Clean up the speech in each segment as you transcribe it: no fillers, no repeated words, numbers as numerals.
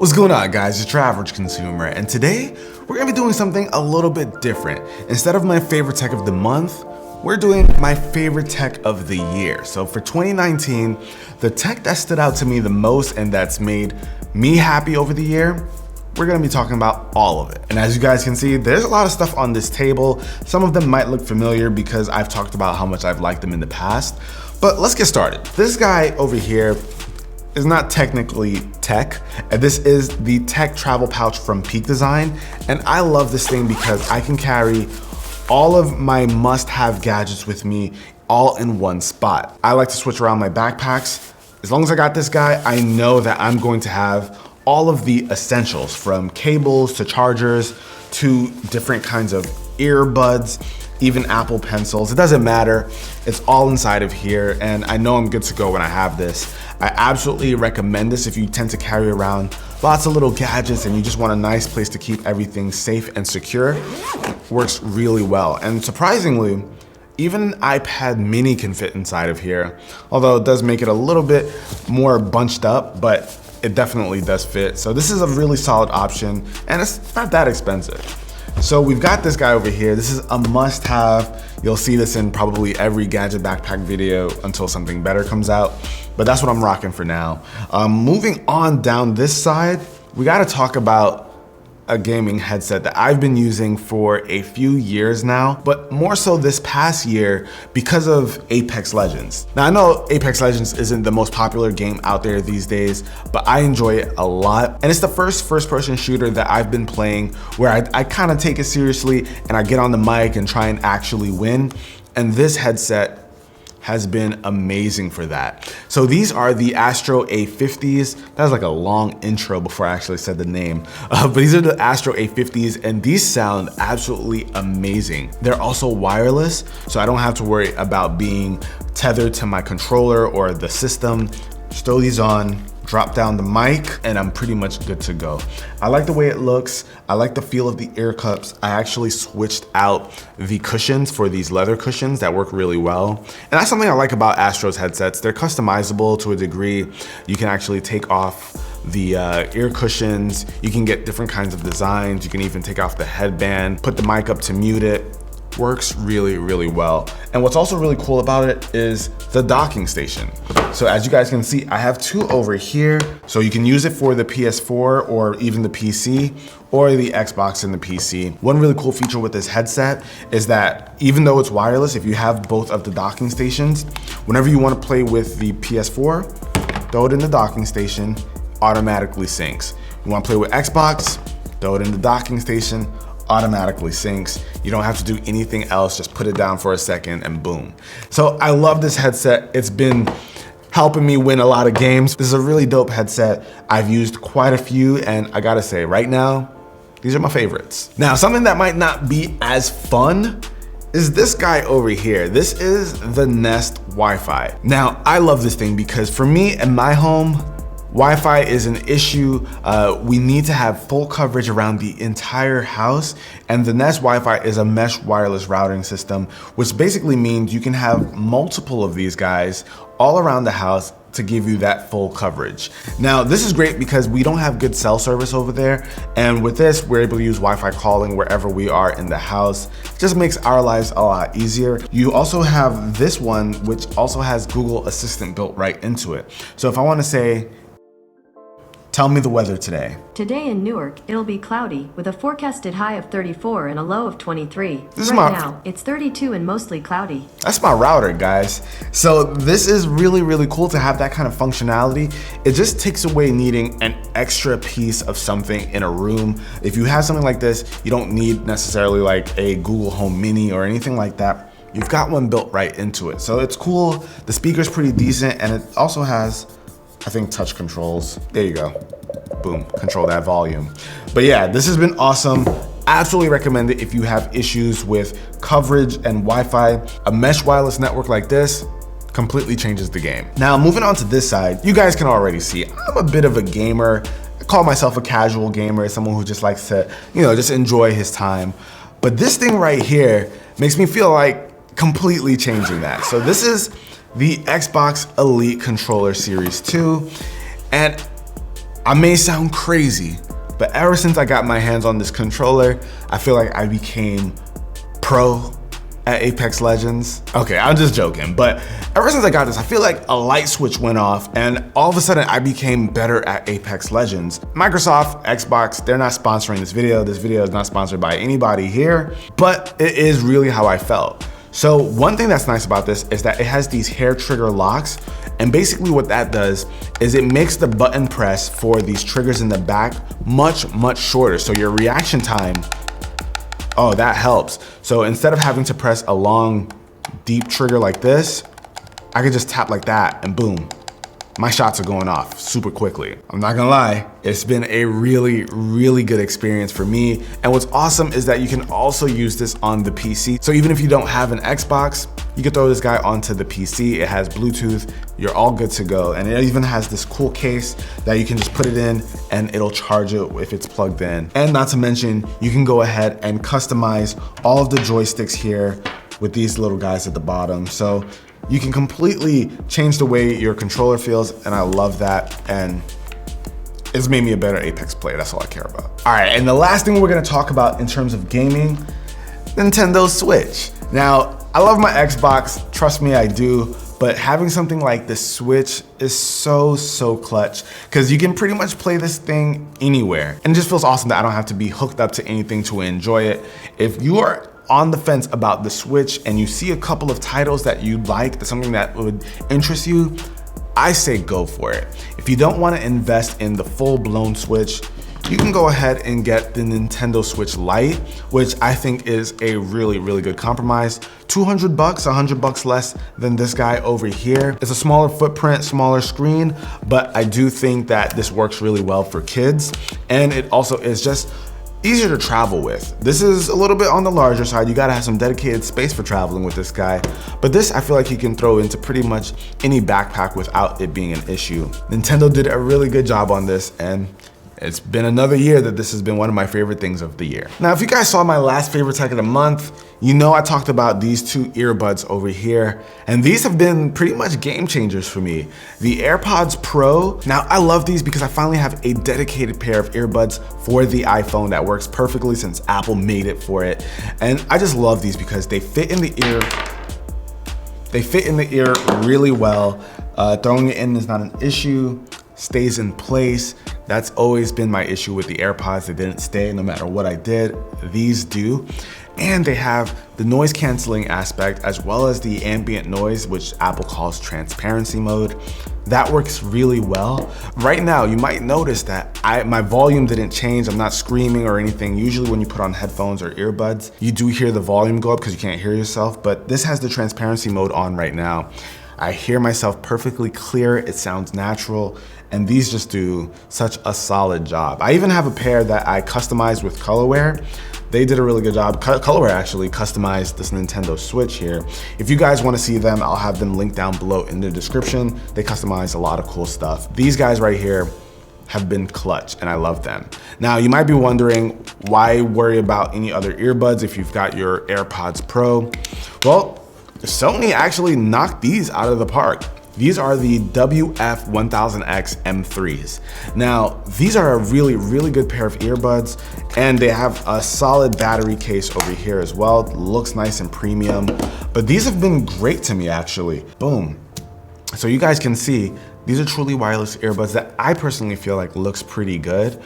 What's going on, guys? It's UrAvgConsumer, and today we're gonna be doing something a little bit different. Instead of my favorite tech of the month, we're doing my favorite tech of the year. So for 2019, the tech that stood out to me the most and that's made me happy over the year, we're gonna be talking about all of it. And as you guys can see, there's a lot of stuff on this table. Some of them might look familiar because I've talked about how much I've liked them in the past, but let's get started. This guy over here is not technically tech, and this is the tech travel pouch from Peak Design. And I love this thing because I can carry all of my must-have gadgets with me all in one spot. I like to switch around my backpacks. As long as I got this guy, I know that I'm going to have all of the essentials, from cables to chargers to different kinds of earbuds, even Apple pencils. It doesn't matter. It's all inside of here, and I know I'm good to go when I have this. I absolutely recommend this if you tend to carry around lots of little gadgets and you just want a nice place to keep everything safe and secure. It works really well. And surprisingly, even an iPad mini can fit inside of here, although it does make it a little bit more bunched up, but it definitely does fit. So this is a really solid option, and it's not that expensive. So we've got this guy over here. This is a must-have. You'll see this in probably every gadget backpack video until something better comes out, but that's what I'm rocking for now. Moving on down this side, we gotta talk about a gaming headset that I've been using for a few years now, but more so this past year because of Apex Legends. Now, I know Apex Legends isn't the most popular game out there these days, but I enjoy it a lot. And it's the first-person shooter that I've been playing where I kind of take it seriously and I get on the mic and try and actually win. And this headset has been amazing for that. So these are the Astro A50s. That was like a long intro before I actually said the name. But these are the Astro A50s, and these sound absolutely amazing. They're also wireless, so I don't have to worry about being tethered to my controller or the system. Just throw these on, drop down the mic, and I'm pretty much good to go. I like the way it looks. I like the feel of the ear cups. I actually switched out the cushions for these leather cushions that work really well. And that's something I like about Astro's headsets. They're customizable to a degree. You can actually take off the ear cushions. You can get different kinds of designs. You can even take off the headband, put the mic up to mute it. Works really, really well. And what's also really cool about it is the docking station. So as you guys can see, I have two over here. So you can use it for the PS4 or even the PC or the Xbox and the PC. One really cool feature with this headset is that even though it's wireless, if you have both of the docking stations, whenever you want to play with the PS4, throw it in the docking station, automatically syncs. You want to play with Xbox, throw it in the docking station, automatically syncs. You don't have to do anything else, just put it down for a second and boom. So I love this headset. It's been helping me win a lot of games. This is a really dope headset. I've used quite a few, and I gotta say, right now, these are my favorites. Now, something that might not be as fun is this guy over here. This is the Nest Wi-Fi. Now, I love this thing because for me and my home, Wi-Fi is an issue. We need to have full coverage around the entire house, and the Nest Wi-Fi is a mesh wireless routing system, which basically means you can have multiple of these guys all around the house to give you that full coverage. Now, this is great because we don't have good cell service over there, and with this, we're able to use Wi-Fi calling wherever we are in the house. It just makes our lives a lot easier. You also have this one, which also has Google Assistant built right into it. So if I want to say, tell me the weather today. Today in Newark, it'll be cloudy with a forecasted high of 34 and a low of 23. Right now, it's 32 and mostly cloudy. That's my router, guys. So this is really, really cool to have that kind of functionality. It just takes away needing an extra piece of something in a room. If you have something like this, you don't need necessarily like a Google Home Mini or anything like that. You've got one built right into it. So it's cool. The speaker's pretty decent, and it also has, I think, touch controls. There you go. Boom, control that volume. But yeah, this has been awesome. Absolutely recommend it if you have issues with coverage and Wi-Fi. A mesh wireless network like this completely changes the game. Now, moving on to this side, you guys can already see I'm a bit of a gamer. I call myself a casual gamer, someone who just likes to, just enjoy his time. But this thing right here makes me feel like completely changing that. So this is the Xbox Elite Controller Series 2. And I may sound crazy, but ever since I got my hands on this controller, I feel like I became pro at Apex Legends. Okay, I'm just joking, but ever since I got this, I feel like a light switch went off and all of a sudden I became better at Apex Legends. Microsoft, Xbox, they're not sponsoring this video. This video is not sponsored by anybody here, but it is really how I felt. So one thing that's nice about this is that it has these hair trigger locks, and basically what that does is it makes the button press for these triggers in the back much shorter. So your reaction time, oh, that helps. So instead of having to press a long, deep trigger like this, I could just tap like that and boom, my shots are going off super quickly. I'm not gonna lie, it's been a really good experience for me. And what's awesome is that you can also use this on the PC. So even if you don't have an Xbox, you can throw this guy onto the PC. It has Bluetooth, you're all good to go. And it even has this cool case that you can just put it in and it'll charge it if it's plugged in. And not to mention, you can go ahead and customize all of the joysticks here with these little guys at the bottom. So you can completely change the way your controller feels, and I love that. And it's made me a better Apex player, that's all I care about. All right, and the last thing we're gonna talk about in terms of gaming, Nintendo Switch. Now, I love my Xbox, trust me, I do, but having something like the Switch is so clutch, because you can pretty much play this thing anywhere. And it just feels awesome that I don't have to be hooked up to anything to enjoy it. If you are on the fence about the Switch and you see a couple of titles that you like, that's something that would interest you, I say go for it. If you don't want to invest in the full-blown Switch, you can go ahead and get the Nintendo Switch Lite, which I think is a really good compromise. 200 bucks, 100 bucks less than this guy over here. It's a smaller footprint, smaller screen, but I do think that this works really well for kids. And it also is just easier to travel with. This is a little bit on the larger side. You gotta have some dedicated space for traveling with this guy. But this, I feel like you can throw into pretty much any backpack without it being an issue. Nintendo did a really good job on this, and it's been another year that this has been one of my favorite things of the year. Now, if you guys saw my last favorite tech of the month, you know I talked about these two earbuds over here, and these have been pretty much game changers for me. The AirPods Pro, now I love these because I finally have a dedicated pair of earbuds for the iPhone that works perfectly since Apple made it for it. And I just love these because they fit in the ear. They fit in the ear really well. Throwing it in is not an issue, stays in place. That's always been my issue with the AirPods. They didn't stay no matter what I did. These do. And they have the noise canceling aspect as well as the ambient noise, which Apple calls transparency mode. That works really well. Right now, you might notice that my volume didn't change. I'm not screaming or anything. Usually when you put on headphones or earbuds, you do hear the volume go up because you can't hear yourself, but this has the transparency mode on right now. I hear myself perfectly clear, it sounds natural, and these just do such a solid job. I even have a pair that I customized with Colorware. They did a really good job. Colorware actually customized this Nintendo Switch here. If you guys wanna see them, I'll have them linked down below in the description. They customize a lot of cool stuff. These guys right here have been clutch, and I love them. Now, you might be wondering, why worry about any other earbuds if you've got your AirPods Pro? Well, Sony actually knocked these out of the park. These are the WF-1000X M3s. Now, these are a really good pair of earbuds, and they have a solid battery case over here as well. Looks nice and premium, but these have been great to me actually. Boom. So you guys can see, these are truly wireless earbuds that I personally feel like looks pretty good.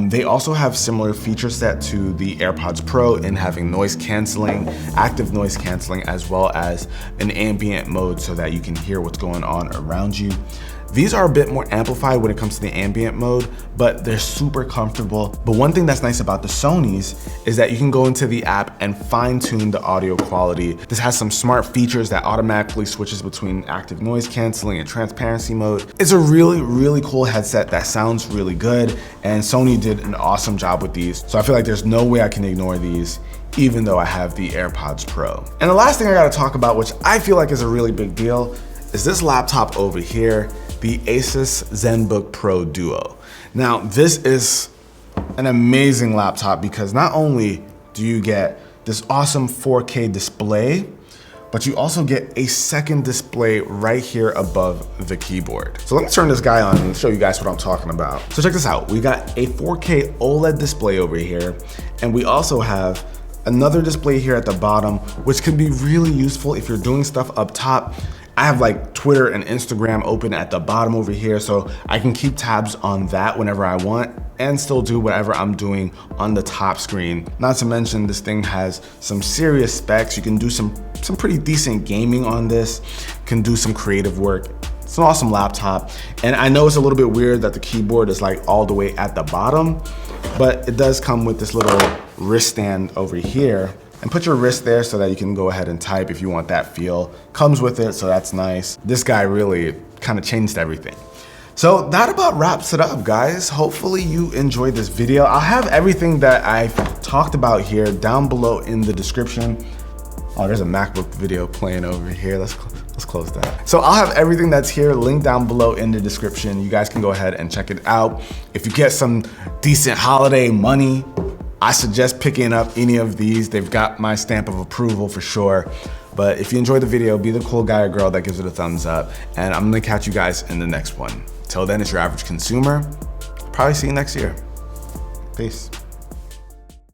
They also have similar feature set to the AirPods Pro in having noise canceling, active noise canceling, as well as an ambient mode so that you can hear what's going on around you. These are a bit more amplified when it comes to the ambient mode, but they're super comfortable. But one thing that's nice about the Sonys is that you can go into the app and fine tune the audio quality. This has some smart features that automatically switches between active noise canceling and transparency mode. It's a really cool headset that sounds really good, and Sony did an awesome job with these. So I feel like there's no way I can ignore these, even though I have the AirPods Pro. And the last thing I gotta talk about, which I feel like is a really big deal, is this laptop over here, the Asus ZenBook Pro Duo. Now, this is an amazing laptop because not only do you get this awesome 4K display, but you also get a second display right here above the keyboard. So let me turn this guy on and show you guys what I'm talking about. So check this out. We got a 4K OLED display over here, and we also have another display here at the bottom, which can be really useful if you're doing stuff up top. I have like Twitter and Instagram open at the bottom over here, so I can keep tabs on that whenever I want and still do whatever I'm doing on the top screen. Not to mention, this thing has some serious specs. You can do some pretty decent gaming on this, can do some creative work. It's an awesome laptop. And I know it's a little bit weird that the keyboard is like all the way at the bottom, but it does come with this little wrist stand over here. And put your wrist there so that you can go ahead and type if you want that feel. Comes with it, so that's nice. This guy really kind of changed everything. So that about wraps it up, guys. Hopefully you enjoyed this video. I'll have everything that I've talked about here down below in the description. Oh, there's a MacBook video playing over here. Let's close that. So I'll have everything that's here linked down below in the description. You guys can go ahead and check it out. If you get some decent holiday money, I suggest picking up any of these. They've got my stamp of approval for sure. But if you enjoyed the video, be the cool guy or girl that gives it a thumbs up. And I'm gonna catch you guys in the next one. Till then, it's your average consumer. Probably see you next year. Peace.